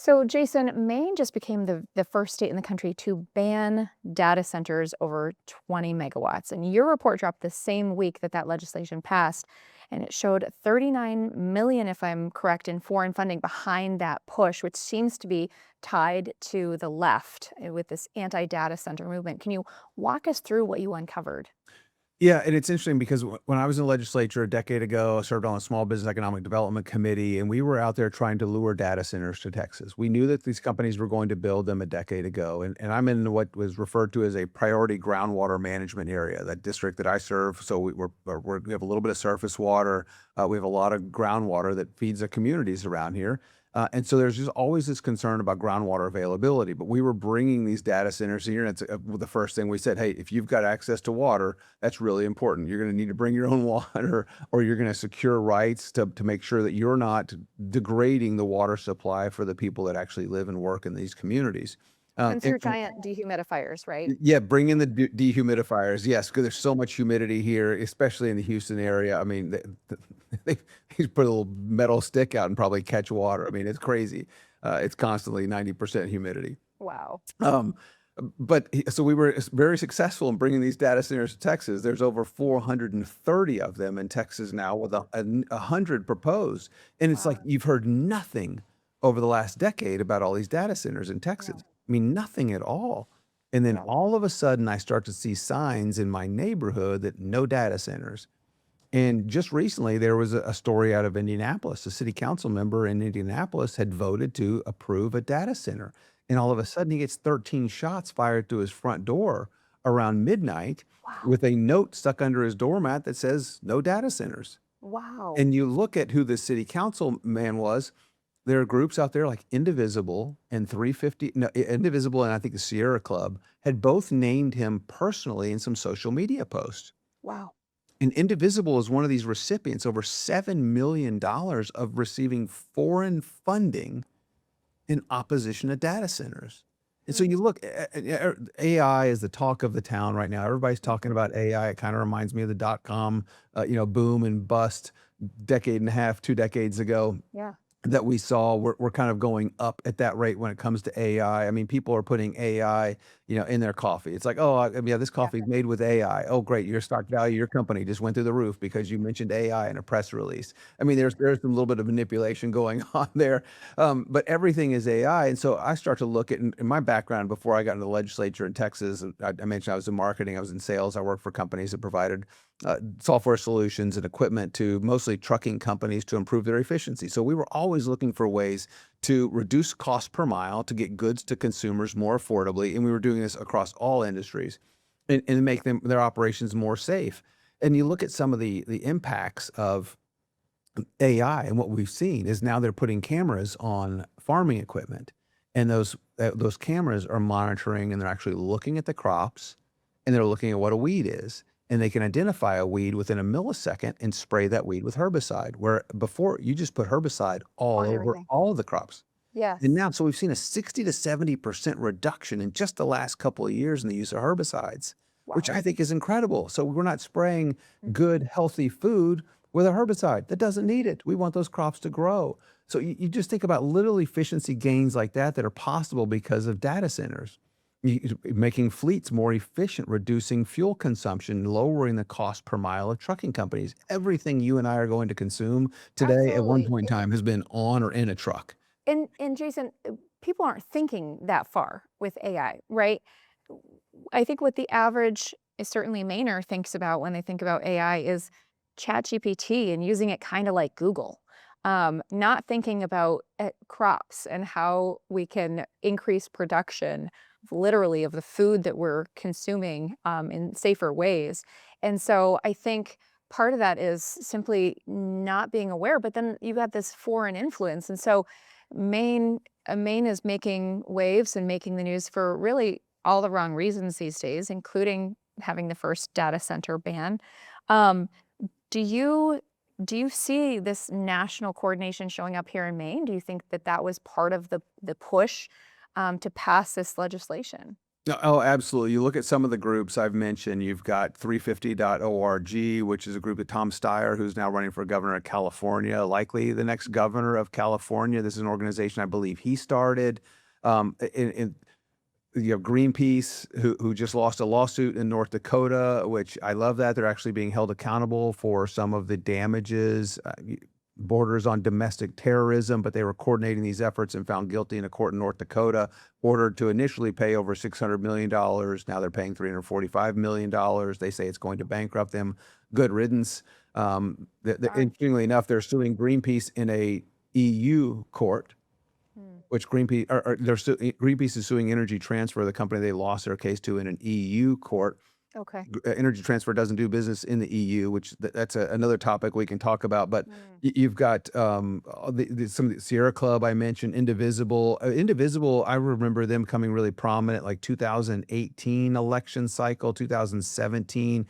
So, Jason, Maine just became the first state in the country to ban data centers over 20 megawatts. And your report dropped the same week that that legislation passed. And it showed 39 million, if I'm correct, in foreign funding behind that push, which seems to be tied to the left with this anti data center movement. Can you walk us through what you uncovered? Yeah, and it's interesting because when I was in the legislature a decade ago, I served on a small business economic development committee, and we were out there trying to lure data centers to Texas. We knew that these companies were going to build them a decade ago, and I'm in what was referred to as a priority groundwater management area, that district that I serve. So we have a little bit of surface water, we have a lot of groundwater that feeds the communities around here. And so there's just always this concern about groundwater availability. But we were bringing these data centers here, and it's the first thing we said, hey, if you've got access to water, that's really important. You're going to need to bring your own water, or you're going to secure rights to make sure that you're not degrading the water supply for the people that actually live and work in these communities. Hence your giant dehumidifiers, right? Yeah, bring in the dehumidifiers. Yes, because there's so much humidity here, especially in the Houston area. I mean, they put a little metal stick out and probably catch water. I mean, it's crazy. It's constantly 90% humidity. Wow. Um, so we were very successful in bringing these data centers to Texas. There's over 430 of them in Texas now, with 100 proposed. And it's like Wow. you've heard nothing over the last decade about all these data centers in Texas. No. I mean, nothing at all. And then No. all of a sudden, I start to see signs in my neighborhood that no data centers. And just recently, there was a story out of Indianapolis. A city council member in Indianapolis had voted to approve a data center. And all of a sudden, he gets 13 shots fired through his front door around midnight Wow. with a note stuck under his doormat that says, no data centers. Wow. And you look at who the city council man was, there are groups out there like Indivisible and 350, no, Indivisible and I think the Sierra Club had both named him personally in some social media posts. Wow. And Indivisible is one of these recipients, over $7 million of receiving foreign funding in opposition to data centers. And so Mm. you look, AI is the talk of the town right now. Everybody's talking about AI. It kind of reminds me of the dot-com, boom and bust decade and a half, 2 decades ago Yeah. that we saw. We're kind of going up at that rate when it comes to AI. I mean, people are putting AI, in their coffee. It's like, "Oh, yeah, this Yeah. coffee is made with AI. Oh, great, your stock value, your company just went through the roof because you mentioned AI in a press release." I mean, there's a little bit of manipulation going on there, but everything is AI, and so I start to look at in my background before I got into the legislature in Texas. I mentioned I was in marketing, I was in sales, I worked for companies that provided software solutions and equipment to mostly trucking companies to improve their efficiency. So we were always looking for ways to reduce cost per mile to get goods to consumers more affordably. And we were doing this across all industries and make their operations more safe. And you look at some of the impacts of AI, and what we've seen is now they're putting cameras on farming equipment, and those cameras are monitoring, and they're actually looking at the crops, and they're looking at what a weed is, and they can identify a weed within a millisecond and spray that weed with herbicide, where before you just put herbicide all On over everything. all of the crops. And Yes. now, so we've seen a 60 to 70% reduction in just the last couple of years in the use of herbicides, which Wow. I think is incredible. So we're not spraying good, Mhm. healthy food with a herbicide that doesn't need it. We want those crops to grow. So you just think about little efficiency gains like that are possible because of data centers. Making fleets more efficient, reducing fuel consumption, lowering the cost per mile of trucking companies. Everything you and I are going to consume today at one Absolutely. point in time has been on or in a truck. And Jason, people aren't thinking that far with AI, right? I think what the average, certainly Mainer, thinks about when they think about AI is ChatGPT and using it kind of like Google. Not thinking about crops and how we can increase production, literally, of the food that we're consuming in safer ways. And so I think part of that is simply not being aware. But then you got this foreign influence, and so Maine is making waves and making the news for really all the wrong reasons these days, including having the first data center ban. Um, do you do you see this national coordination showing up here in Maine? Do you think that that was part of the push to pass this legislation? No, oh, absolutely. You look at some of the groups I've mentioned, you've got 350.org, which is a group that Tom Steyer, who's now running for governor of California, likely the next governor of California. This is an organization I believe he started. In You have Greenpeace, who just lost a lawsuit in North Dakota, which I love that they're actually being held accountable for some of the damages. Borders on domestic terrorism, but they were coordinating these efforts and found guilty in a court in North Dakota, ordered to initially pay over $600 million. Now they're paying $345 million. They say it's going to bankrupt them. Good riddance. Darn. Interestingly enough, they're suing Greenpeace in a EU court, Hmm. which Greenpeace is suing Energy Transfer, the company they lost their case to, in an EU court. Okay. Energy Transfer doesn't do business in the EU, which that's another topic we can talk about. But Mm. you've got all some of the Sierra Club I mentioned, Indivisible. Indivisible, I remember them coming really prominent, like 2018 election cycle, 2017.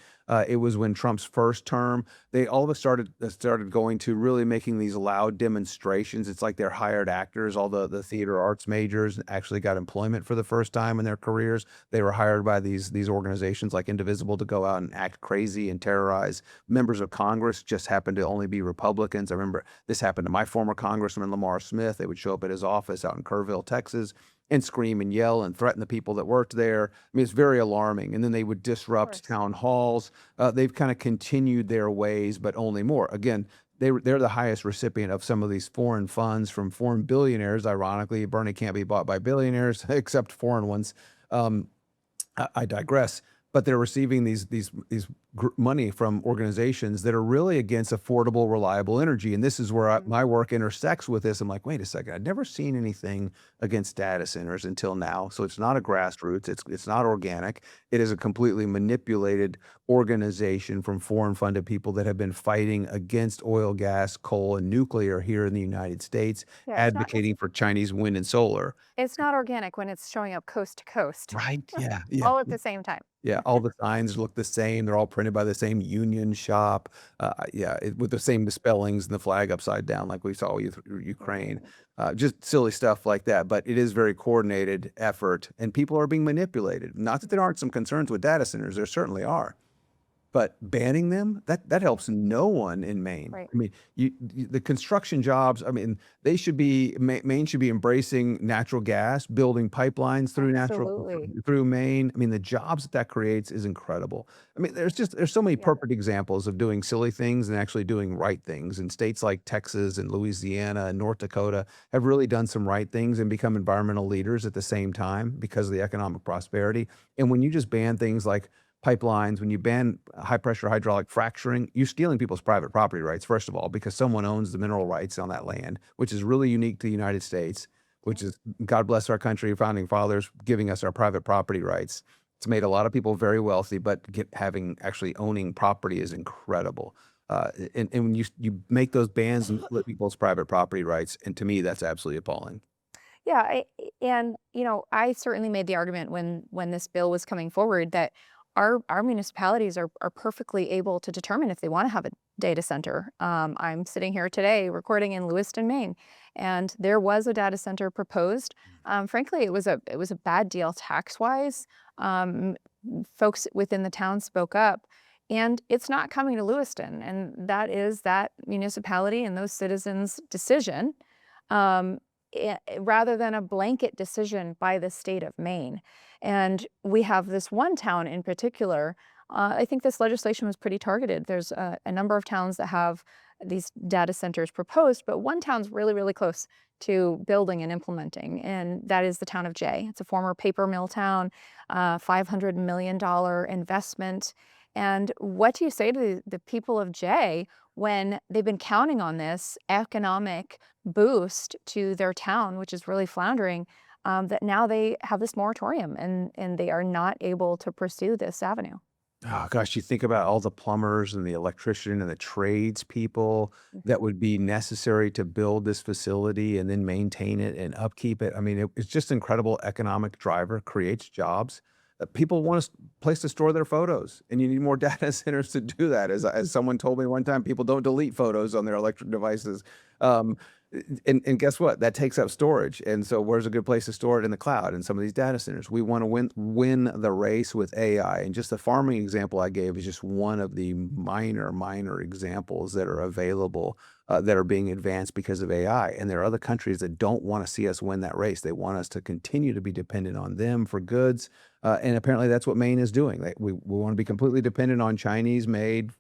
It was when Trump's first term. They all of us started going to really making these loud demonstrations. It's like they're hired actors. All the theater arts majors actually got employment for the first time in their careers. They were hired by these organizations like Indivisible to go out and act crazy and terrorize members of Congress. Just happened to only be Republicans. I remember this happened to my former Congressman Lamar Smith. They would show up at his office out in Kerrville, Texas, and scream and yell and threaten the people that worked there. I mean, it's very alarming. And then they would Of disrupt course. town halls. They've kind of continued their ways, but only more. Again, they're the highest recipient of some of these foreign funds from foreign billionaires. Ironically, Bernie can't be bought by billionaires except foreign ones. Um, I digress. But they're receiving these money from organizations that are really against affordable, reliable energy. And this is where Mhm. my work intersects with this. I'm like, wait a second, I'd never seen anything against data centers until now. So it's not a grassroots. It's not organic. It is a completely manipulated organization from foreign funded people that have been fighting against oil, gas, coal, and nuclear here in the United States, Yeah, advocating for Chinese wind and solar. it's not organic when it's showing up coast to coast, Right? Yeah. Yeah. all at the same time. Yeah, all the signs look the same. They're all printed by the same union shop. Yeah, with the same misspellings and the flag upside down, like we saw with Ukraine. Mm. Just silly stuff like that. But it is very coordinated effort, and people are being manipulated. Not that there aren't some concerns with data centers. There certainly are. But banning them, that Yeah, helps no one in Maine. right. I mean, the construction jobs, I mean, they should be Maine should be embracing natural gas, building pipelines Absolutely. through Maine. I mean, the jobs that creates is incredible. I mean, there's so many Yeah. perfect examples of doing silly things and actually doing right things. And states like Texas and Louisiana and North Dakota have really done some right things and become environmental leaders at the same time because of the economic prosperity. And when you just ban things like pipelines, when you ban high pressure hydraulic fracturing, you're stealing people's private property rights, first of all, because someone owns the mineral rights on that land, which is really unique to the United States, which Yeah. is God bless our country, founding fathers giving us our private property rights. It's made a lot of people very wealthy, but having actually owning property is incredible. And when you make those bans and split people's private property rights, and to me, that's absolutely appalling. Yeah, and I certainly made the argument when this bill was coming forward that our municipalities are perfectly able to determine if they want to have a data center. I'm sitting here today recording in Lewiston, Maine, and there was a data center proposed. Frankly, it was a bad deal tax wise. Um, Folks within the town spoke up. And it's not coming to Lewiston, and that is that municipality and those citizens' decision. Um, Rather than a blanket decision by the state of Maine. And we have this one town in particular. I think this legislation was pretty targeted. There's a number of towns that have these data centers proposed, but one town's really, really close to building and implementing, and that is the town of Jay. It's a former paper mill town, $500 million investment. And what do you say to the people of Jay when they've been counting on this economic boost to their town, which is really floundering, that now they have this moratorium and they are not able to pursue this avenue. Oh gosh, you think about all the plumbers and the electrician and the tradespeople that Mhm. would be necessary to build this facility and then maintain it and upkeep it. I mean, it's just incredible economic driver, creates jobs. People want a place to store their photos, and you need more data centers to do that. As someone told me one time, people don't delete photos on their electric devices. Um, And guess what? That takes up storage. And so where's a good place to store it? In the cloud in some of these data centers. We want to win the race with AI. And just the farming example I gave is just one of the minor examples that are available that are being advanced because of AI. And there are other countries that don't want to see us win that race. They want us to continue to be dependent on them for goods. And apparently that's what Maine is doing. We want to be completely dependent on Chinese made,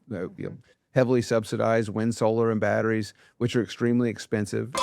heavily subsidized wind, solar, and batteries, which are extremely expensive.